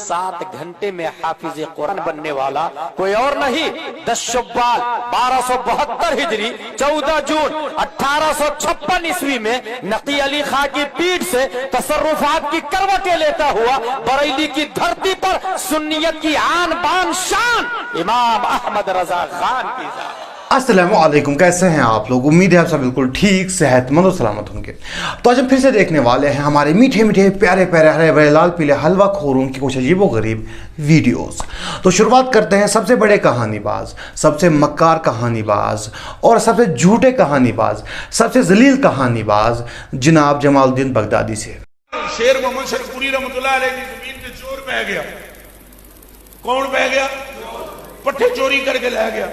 7 घंटे में हाफिज कुरान बनने वाला कोई और नहीं, 10 शव्वाल 1272 हिजरी 14 जून 1856 ईस्वी में नकी अली खां की पीठ से तसर्रुफात की करवटें लेता हुआ बरेली की धरती पर सुन्नियत की आन बान शान इमाम अहमद रजा खान की अस्सलामुअलैकुम, कैसे हैं आप लोग। उम्मीद है आप सब बिल्कुल ठीक, सेहतमंद और सलामत होंगे। तो आज हम फिर से देखने वाले हैं हमारे मीठे मीठे प्यारे प्यारे हरे भरे लाल पीले हलवा खोरों की कुछ अजीब व गरीब वीडियोस। तो शुरुआत करते हैं सबसे बड़े कहानीबाज, सबसे मक्कार कहानीबाज और सबसे झूठे कहानीबाज, सबसे जलील कहानीबाज जनाब जमालुद्दीन बगदादी से। शेर मोहम्मद शरफुरी रहमतुल्लाह अलैह की जमीन पे चोर बह गया। कौन बह गया? पट्ठे चोरी करके ले गया।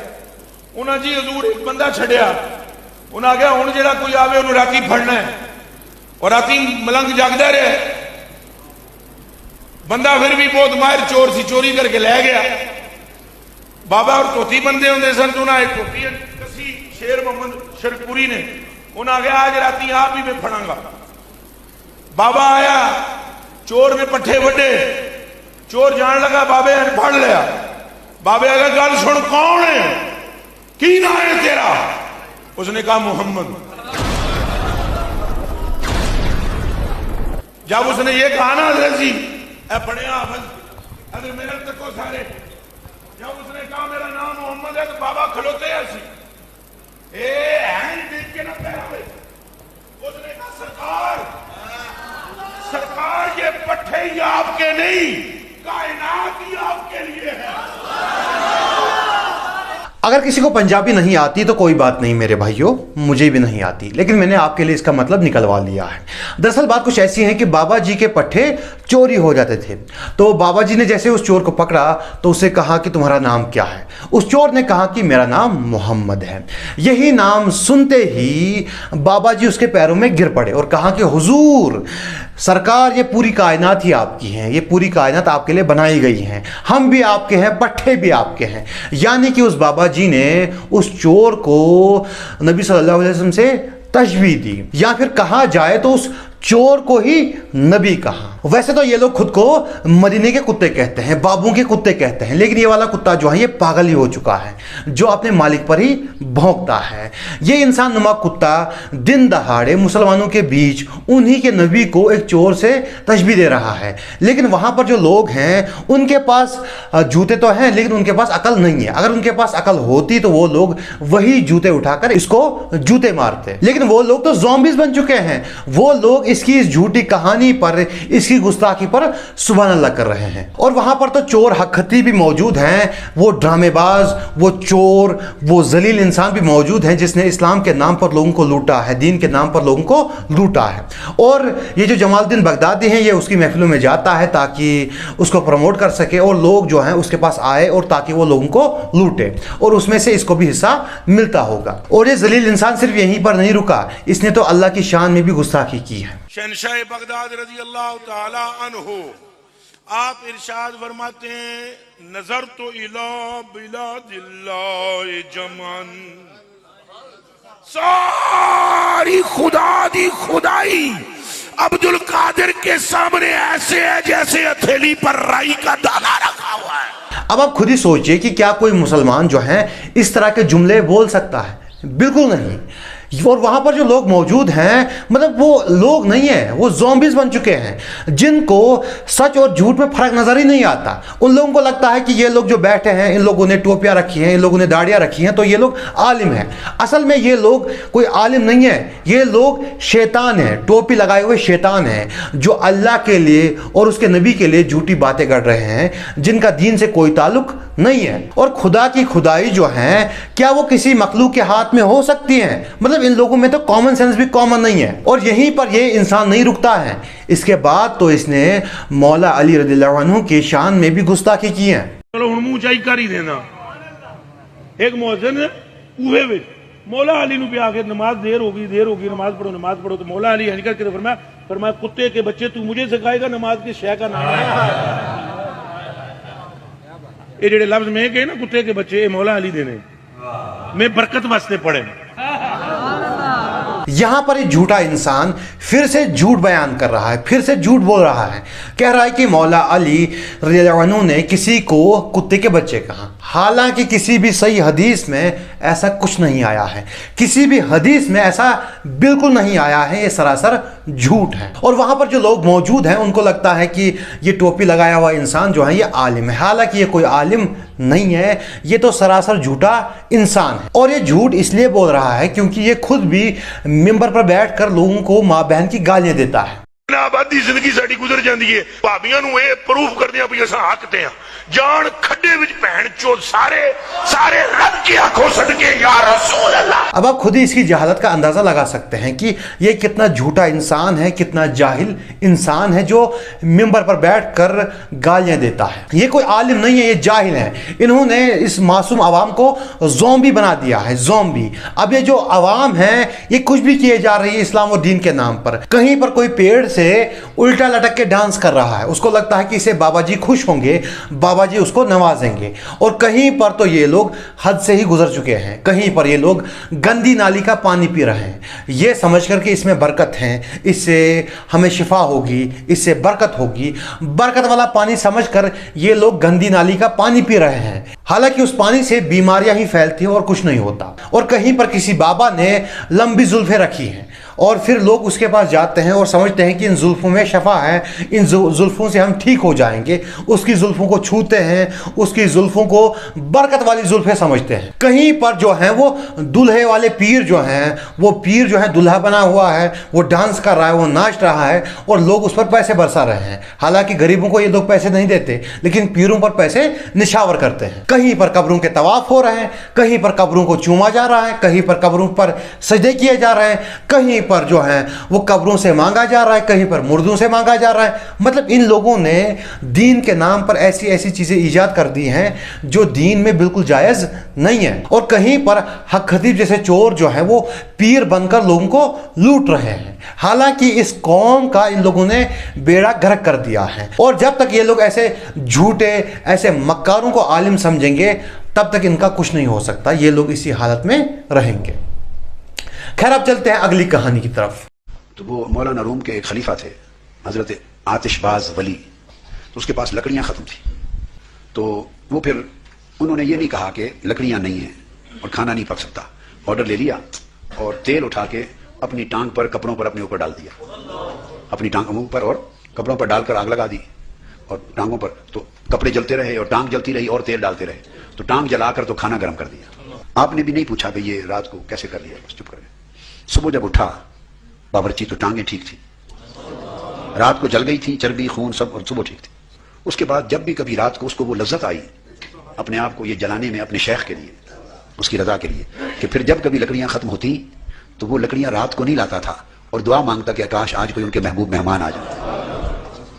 उन्हें जी हजूर एक बंदा छड़िया, उन्हें आख्या हुण जेड़ा कोई आवे उन्हें राती फड़ना है, और राती मलंग जागदा रहे। बंदा फिर भी बहुत माहिर चोर सी, चोरी करके ले गया। बाबा और धोती बंदे होंगे सन, तो उन्हें धोती कसी शेर मोहम्मद शरफुरी ने, उन्हें आख्या आज राती आप ही मैं फड़ांगा। बाबा आया, चोर ने पट्ठे वड्डे, चोर जान लगा बाबे ने फड़ लिया। बाबे आगे गल सुन, कौन है, की नाम है तेरा? उसने कहा मोहम्मद। जब उसने ये कहा ना हजरत जी बड़े अगर मेरे तको सारे, जब उसने कहा मेरा नाम मोहम्मद है, तो बाबा खलोते ऐसी देख के ना पैर। उसने कहा सरकार, सरकार ये पट्टे ही आपके नहीं, कायनात ही आपके लिए है। अगर किसी को पंजाबी नहीं आती तो कोई बात नहीं मेरे भाइयों, मुझे भी नहीं आती, लेकिन मैंने आपके लिए इसका मतलब निकलवा लिया है। दरअसल बात कुछ ऐसी है कि बाबा जी के पट्ठे चोरी हो जाते थे। तो बाबा जी ने जैसे उस चोर को पकड़ा तो उससे कहा कि तुम्हारा नाम क्या है। उस चोर ने कहा कि मेरा नाम मोहम्मद है। यही नाम सुनते ही बाबा जी उसके पैरों में गिर पड़े और कहा कि हुजूर सरकार, ये पूरी कायनात ही आपकी है, ये पूरी कायनात आपके लिए बनाई गई है, हम भी आपके हैं, पट्ठे भी आपके हैं। यानी कि उस बाबा जी ने उस चोर को नबी सल्लल्लाहु अलैहि वसल्लम से तशबीह दी, या फिर कहा जाए तो उस चोर को ही नबी कहा। वैसे तो ये लोग खुद को मदीने के कुत्ते कहते हैं, बाबू के कुत्ते कहते हैं, लेकिन ये वाला कुत्ता जो है ये पागल ही हो चुका है, जो अपने मालिक पर ही भौंकता है। ये इंसान नुमा कुत्ता दिन दहाड़े मुसलमानों के बीच उन्हीं के नबी को एक चोर से तशबीह दे रहा है। लेकिन वहां पर जो लोग हैं उनके पास जूते तो हैं, लेकिन उनके पास अकल नहीं है। अगर उनके पास अकल होती तो वो लोग वही जूते उठाकर इसको जूते मारते, लेकिन वो लोग तो ज़ॉम्बीज़ बन चुके हैं। वो लोग इसकी इस झूठी कहानी पर, इसकी गुस्ताखी पर सुभान अल्लाह कर रहे हैं। और वहां पर तो चोर हक़ती भी मौजूद हैं, वो ड्रामेबाज, वो चोर, वो जलील इंसान भी मौजूद हैं जिसने इस्लाम के नाम पर लोगों को लूटा है, दीन के नाम पर लोगों को लूटा है। और ये जो जमालुद्दीन बगदादी हैं, ये उसकी महफिलों में जाता है ताकि उसको प्रमोट कर सके और लोग जो हैं उसके पास आए और ताकि वो लोगों को लूटे, और उसमें से इसको भी हिस्सा मिलता होगा। और ये जलील इंसान सिर्फ यहीं पर नहीं रुका, इसने तो अल्लाह की शान में भी गुस्ताखी की है। शहंशाह बगदाद रजी अल्लाह ताला अन्हु आप इरशाद फरमाते हैं, नजर तो इला बिलादिल्लाह जमन, सारी खुदा दी खुदाई अब्दुल कादिर के सामने ऐसे है जैसे हथेली पर राई का दाना रखा हुआ है। अब आप खुद ही सोचिए कि क्या कोई मुसलमान जो है इस तरह के जुमले बोल सकता है? बिल्कुल नहीं। और वहां पर जो लोग मौजूद हैं, मतलब वो लोग नहीं है, वो ज़ॉम्बीज़ बन चुके हैं जिनको सच और झूठ में फर्क नजर ही नहीं आता। उन लोगों को लगता है कि ये लोग जो बैठे हैं, इन लोगों ने टोपियां रखी हैं, इन लोगों ने दाढ़ियां रखी हैं, तो ये लोग आलिम हैं। असल में ये लोग कोई आलिम नहीं है, ये लोग शैतान हैं, टोपी लगाए हुए शैतान हैं जो अल्लाह के लिए और उसके नबी के लिए झूठी बातें कर रहे हैं, जिनका दीन से कोई ताल्लुक नहीं है। और खुदा की खुदाई जो है, क्या वो किसी मखलूक के हाथ में हो सकती है? मतलब इन लोगों में तो कॉमन सेंस भी कॉमन नहीं है। और यहीं पर ये इंसान नहीं रुकता है, इसके बाद तो इसने मौला अली रज़ियल्लाहु अन्हु की शान में भी गुस्ताखी की है। चलो हुण मुंह चाई कर ही देना। एक मुअज्जिन कूहे विच मौला अली नूं पिया के नमाज देर होगी नमाज पढ़ो। तो मौला अली हंस करके फरमाया कुत्ते के बच्चे, तू मुझे सिखाएगा नमाज के शय का नाम है। ये जेडे लफ्ज में कहे ना कुत्ते के बच्चे, ये मौला अली देने, मैं बरकत वास्ते पढ़े। यहाँ पर ये झूठा इंसान फिर से झूठ बयान कर रहा है, फिर से झूठ बोल रहा है। कह रहा है कि मौला अली रज़ियल्लाहु अन्हु ने किसी को कुत्ते के बच्चे कहा, हालांकि किसी भी सही हदीस में ऐसा कुछ नहीं आया है, किसी भी हदीस में ऐसा बिल्कुल नहीं आया है, ये सरासर झूठ है। और वहां पर जो लोग मौजूद हैं उनको लगता है कि ये टोपी लगाया हुआ इंसान जो है ये आलिम है, हालांकि ये कोई आलिम नहीं है, ये तो सरासर झूठा इंसान है। और ये झूठ इसलिए बोल रहा है क्योंकि ये खुद भी मिंबर पर बैठकर लोगों को माँ बहन की गालियां देता है। आबादी जिंदगी साडी गुजर जाती है, भाबियां नूं ये प्रूफ करदियां भी असां हक ते हां, जान खड्डे विच भैन चो सारे रब की आंखों सदके या रसूल अल्लाह। अब आप खुद ही इसकी जहालत का अंदाजा लगा सकते हैं कि ये कितना झूठा इंसान है, कितना जाहिल इंसान है जो मिंबर पर बैठकर गालियां देता है। ये कोई आलिम नहीं है, ये जाहिल है। इन्होंने इस मासूम आवाम को ज़ोंबी बना दिया है, ज़ोंबी। अब ये जो आवाम है ये कुछ भी किए जा रही है इस्लाम और दीन के नाम पर। कहीं पर कोई पेड़ से उल्टा लटक के डांस कर रहा है, उसको लगता है कि इसे बाबा जी खुश होंगे, बाबा जी उसको नवाजेंगे। और कहीं पर तो ये लोग हद से ही गुजर चुके हैं, कहीं पर ये लोग गंदी नाली का पानी पी रहे हैं, ये समझ कर कि इसमें बरकत है, इससे हमें शिफा होगी, इससे बरकत होगी, बरकत वाला पानी समझकर ये लोग गंदी नाली का पानी पी रहे हैं। हालांकि उस पानी से बीमारियां ही फैलती हैं और कुछ नहीं होता। और कहीं पर किसी बाबा ने लंबी जुल्फें रखी हैं और फिर लोग उसके पास जाते हैं और समझते हैं कि इन जुल्फों में शफा है, इन जुल्फों से हम ठीक हो जाएंगे। उसकी जुल्फों को छूते हैं, उसकी जुल्फों को बरकत वाली जुल्फें समझते हैं। कहीं पर जो है वो दूल्हे वाले पीर जो हैं, वो पीर जो है दूल्हा बना हुआ है, वो डांस कर रहा है, वो नाच रहा है और लोग उस पर पैसे बरसा रहे हैं। हालांकि गरीबों को ये लोग पैसे नहीं देते, लेकिन पीरों पर पैसे निछावर करते हैं। कहीं पर कब्रों के तवाफ हो रहे हैं, कहीं पर कब्रों को चूमा जा रहा है, कहीं पर कब्रों पर सजदे किए जा रहे हैं, कहीं पर जो है वो कब्रों से मांगा जा रहा है, कहीं पर मुर्दों से मांगा जा रहा है। मतलब इन लोगों ने दीन के नाम पर ऐसी ऐसी चीजें ईजाद कर दी हैं जो दीन में बिल्कुल जायज नहीं है। और कहीं पर हक खतीब जैसे चोर जो है वो पीर बनकर लोगों को लूट रहे हैं। हालांकि इस कौम का इन लोगों ने बेड़ा गर्क कर दिया है। और जब तक ये लोग ऐसे झूठे, ऐसे मक्कारों को आलिम समझेंगे तब तक इनका कुछ नहीं हो सकता, ये लोग इसी हालत में रहेंगे। खैर अब चलते हैं अगली कहानी की तरफ। तो वो मौलाना रूम के एक खलीफा थे, हजरत आतिशबाज वली। तो उसके पास लकड़ियां खत्म थी, तो वो फिर उन्होंने ये नहीं कहा कि लकड़ियां नहीं हैं और खाना नहीं पक सकता। ऑर्डर ले लिया और तेल उठा के अपनी टांग पर, कपड़ों पर अपने ऊपर डाल दिया, अपनी टांगों पर और कपड़ों पर डालकर आग लगा दी और टांगों पर। तो कपड़े जलते रहे और टांग जलती रही और तेल डालते रहे, तो टांग जलाकर तो खाना गर्म कर दिया। आपने भी नहीं पूछा कि ये रात को कैसे कर लिया, बस चुप कर गए। सुबह जब उठा बावर्ची तो टांगें ठीक थी, रात को जल गई थी, चर्बी खून सब, और सुबह ठीक थी। उसके बाद जब भी कभी रात को उसको वो लज्जत आई अपने आप को ये जलाने में, अपने शेख के लिए, उसकी रजा के लिए, कि फिर जब कभी लकड़ियां खत्म होती तो वो लकड़ियां रात को नहीं लाता था और दुआ मांगता कि आकाश आज कोई उनके महबूब मेहमान आ जाए,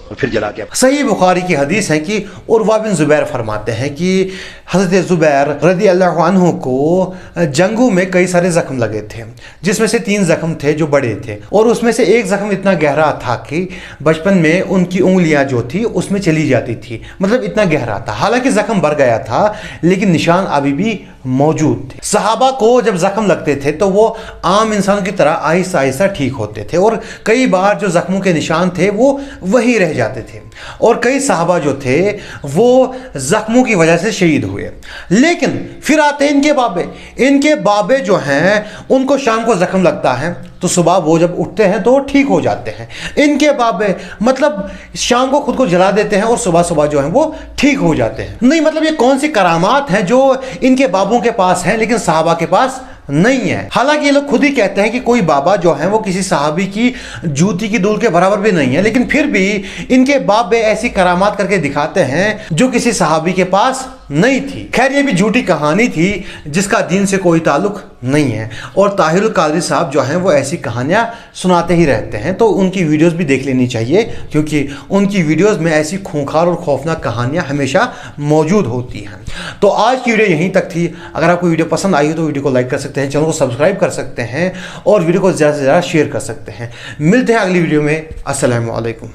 और फिर जला के। सही बुखारी की हदीस है कि उर्वा बिन जुबैर फरमाते हैं कि हज़रत जुबैर रज़ियल्लाहु अन्हु को जंगों में कई सारे जख्म लगे थे, जिसमें से 3 जख्म थे जो बड़े थे, और उसमें से एक जख्म इतना गहरा था कि बचपन में उनकी उंगलियां जो थी उसमें चली जाती थी, मतलब इतना गहरा था। हालांकि जख्म भर गया था लेकिन निशान अभी भी मौजूद थे। सहाबा को जब जख्म लगते थे तो वो आम इंसान की तरह आहिस्ता आहिस्ता ठीक होते थे, और कई बार जो जख्मों के निशान थे वो वहीं रह जाते थे, और कई सहाबा जो थे वो जख्मों की वजह से शहीद हुए। लेकिन फिर आते हैं इनके बाबे जो हैं उनको शाम को जख्म लगता है तो सुबह वो जब उठते हैं तो ठीक हो जाते हैं। इनके बाबे मतलब शाम को खुद को जला देते हैं और सुबह सुबह जो है वो ठीक हो जाते हैं। नहीं, मतलब ये कौन सी करामात हैं जो इनके बाबों के पास हैं लेकिन सहाबा के पास नहीं है। हालांकि ये लोग खुद ही कहते हैं कि कोई बाबा जो है वो किसी सहाबी की जूती की धूल के बराबर भी नहीं है, लेकिन फिर भी इनके बाबे ऐसी करामात करके दिखाते हैं जो किसी सहाबी के पास नहीं थी। खैर ये भी झूठी कहानी थी जिसका दीन से कोई ताल्लुक नहीं है, और ताहिरुल कादरी साहब जो हैं वो ऐसी कहानियां सुनाते ही रहते हैं, तो उनकी वीडियोस भी देख लेनी चाहिए क्योंकि उनकी वीडियोस में ऐसी खूंखार और खौफनाक कहानियां हमेशा मौजूद होती हैं। तो आज की वीडियो यहीं तक थी। अगर आपको वीडियो पसंद आई हो तो वीडियो को लाइक कर सकते हैं, चैनल को सब्सक्राइब कर सकते हैं और वीडियो को ज़्यादा से ज़्यादा शेयर कर सकते हैं। मिलते हैं अगली वीडियो में। अस्सलामु अलैकुम।